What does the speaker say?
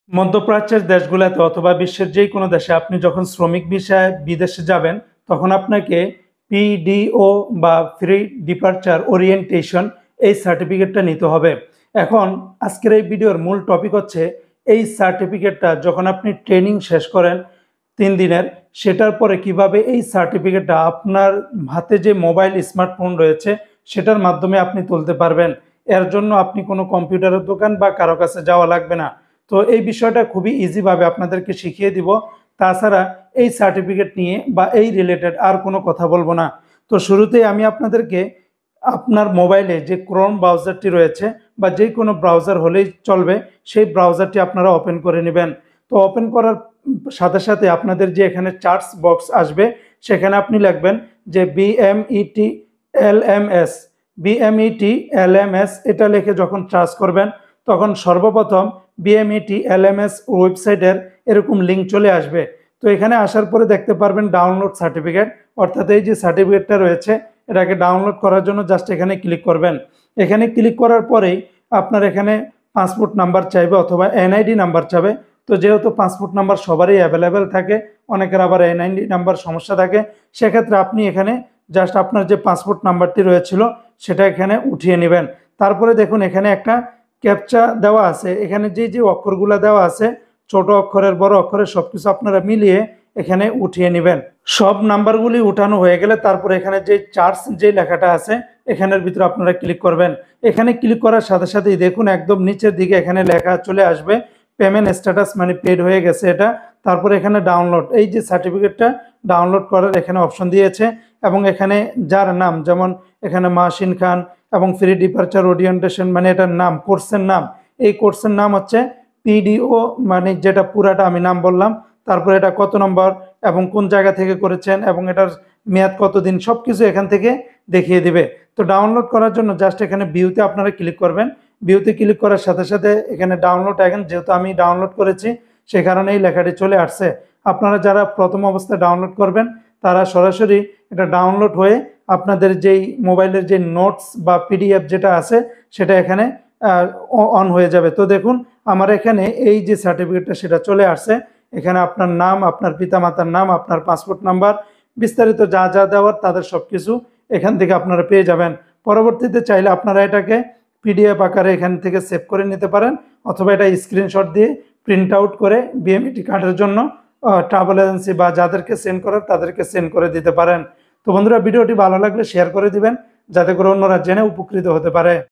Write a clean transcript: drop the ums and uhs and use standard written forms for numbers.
মধ্যপ্রাচ্যের দেশগুলোতে অথবা বিশ্বের যে কোনো দেশে আপনি যখন শ্রমিক ভিসায় বিদেশে যাবেন তখন আপনাকে পিডিও বা ফ্রি ডিপারচার ওরিয়েন্টেশন এই সার্টিফিকেটটা নিতে হবে। এখন আজকের এই ভিডিওর মূল টপিক হচ্ছে এই সার্টিফিকেটটা যখন আপনি ট্রেনিং শেষ করেন 3 দিনের, সেটার পরে কিভাবে এই সার্টিফিকেটটা আপনার হাতে যে মোবাইল স্মার্টফোন রয়েছে সেটার মাধ্যমে আপনি তুলতে পারবেন। এর জন্য আপনি কোনো কম্পিউটারের দোকান বা কারো কাছে যাওয়া লাগবে না। তো এই বিষয়টা খুবই ইজিভাবে আপনাদেরকে শিখিয়ে দিব। তাছাড়া এই সার্টিফিকেট নিয়ে বা এই রিলেটেড আর কোনো কথা বলবো না। তো শুরুতেই আমি আপনাদেরকে আপনার মোবাইলে যে ক্রোম ব্রাউজারটি রয়েছে বা যে কোনো ব্রাউজার হলেই চলবে, সেই ব্রাউজারটি আপনারা ওপেন করে নেবেন। তো ওপেন করার সাথে সাথে আপনাদের যে এখানে চার্জ বক্স আসবে সেখানে আপনি লিখবেন যে বিএমইটি এলএমএস এটা লিখে যখন চার্জ করবেন তখন সর্বপ্রথম বিএমইটি-এলএমএস ওয়েবসাইটের এরকম লিঙ্ক চলে আসবে। তো এখানে আসার পরে দেখতে পারবেন ডাউনলোড সার্টিফিকেট, অর্থাৎ এই যে সার্টিফিকেটটা রয়েছে এটাকে ডাউনলোড করার জন্য জাস্ট এখানে ক্লিক করবেন। এখানে ক্লিক করার পরেই আপনার এখানে পাসপোর্ট নাম্বার চাইবে অথবা এনআইডি নাম্বার চাবে। তো যেহেতু পাসপোর্ট নাম্বার সবারই অ্যাভেলেবেল থাকে, অনেকের আবার এনআইডি নাম্বার সমস্যা থাকে, সেক্ষেত্রে আপনি এখানে জাস্ট আপনার যে পাসপোর্ট নাম্বারটি রয়েছিল সেটা এখানে উঠিয়ে নেবেন। তারপরে দেখুন এখানে একটা ক্যাপচা দেওয়া আছে, এখানে যে অক্ষরগুলো দেওয়া আছে ছোট অক্ষরের বড় অক্ষরের সবকিছু আপনারা মিলিয়ে এখানে উঠিয়ে নেবেন। সব নাম্বারগুলি উঠানো হয়ে গেলে তারপরে এখানে যে চার্জ যে লেখাটা আছে এখানের ভিতরে আপনারা ক্লিক করবেন। এখানে ক্লিক করার সাথে সাথেই দেখুন একদম নিচের দিকে এখানে লেখা চলে আসবে পেমেন্ট স্ট্যাটাস, মানে পেড হয়ে গেছে এটা। তারপরে এখানে ডাউনলোড, এই যে সার্টিফিকেটটা ডাউনলোড করার এখানে অপশন দিয়েছে এবং এখানে যার নাম, যেমন এখানে মাসিন খান এবং ফ্রি ডিপারচার ওরিয়েন্টেশন মানে এটার নাম, কোর্সের নাম, এই কোর্সের নাম হচ্ছে পিডিও, মানে যেটা পুরাটা আমি নাম বললাম, তারপরে এটা কত নম্বর এবং কোন জায়গা থেকে করেছেন এবং এটার মেয়াদ কতদিন সব কিছু এখান থেকে দেখিয়ে দিবে। তো ডাউনলোড করার জন্য জাস্ট এখানে ভিউতে আপনারা ক্লিক করবেন। ভিউতে ক্লিক করার সাথে সাথে এখানে ডাউনলোড আইকন, যেহেতু আমি ডাউনলোড করেছি সে কারণে এই লেখাটি চলে আসছে। আপনারা যারা প্রথম অবস্থায় ডাউনলোড করবেন তারা সরাসরি এটা ডাউনলোড হয়ে আপনাদের যেই মোবাইলের যে নোটস বা পিডিএফ যেটা আছে সেটা এখানে অন হয়ে যাবে। তো দেখুন আমার এখানে এই যে সার্টিফিকেটটা সেটা চলে আসছে। এখানে আপনার নাম, আপনার পিতামাতার নাম, আপনার পাসপোর্ট নাম্বার, বিস্তারিত যা যা দেওয়ার তাদের সব কিছু এখান থেকে আপনারা পেয়ে যাবেন। পরবর্তীতে চাইলে আপনারা এটাকে পিডিএফ আকারে এখান থেকে সেভ করে নিতে পারেন অথবা এটা স্ক্রিনশট দিয়ে প্রিন্ট আউট করে বিএমইটি কার্ডের জন্য ট্রাভেল এজেন্সি বা যাদেরকে সেন্ড করার তাদেরকে সেন্ড করে দিতে পারেন। তো বন্ধুরা, ভিডিওটি ভালো লাগলে শেয়ার করে দিবেন যাতে করে অন্যরা জেনে উপকৃত হতে পারে।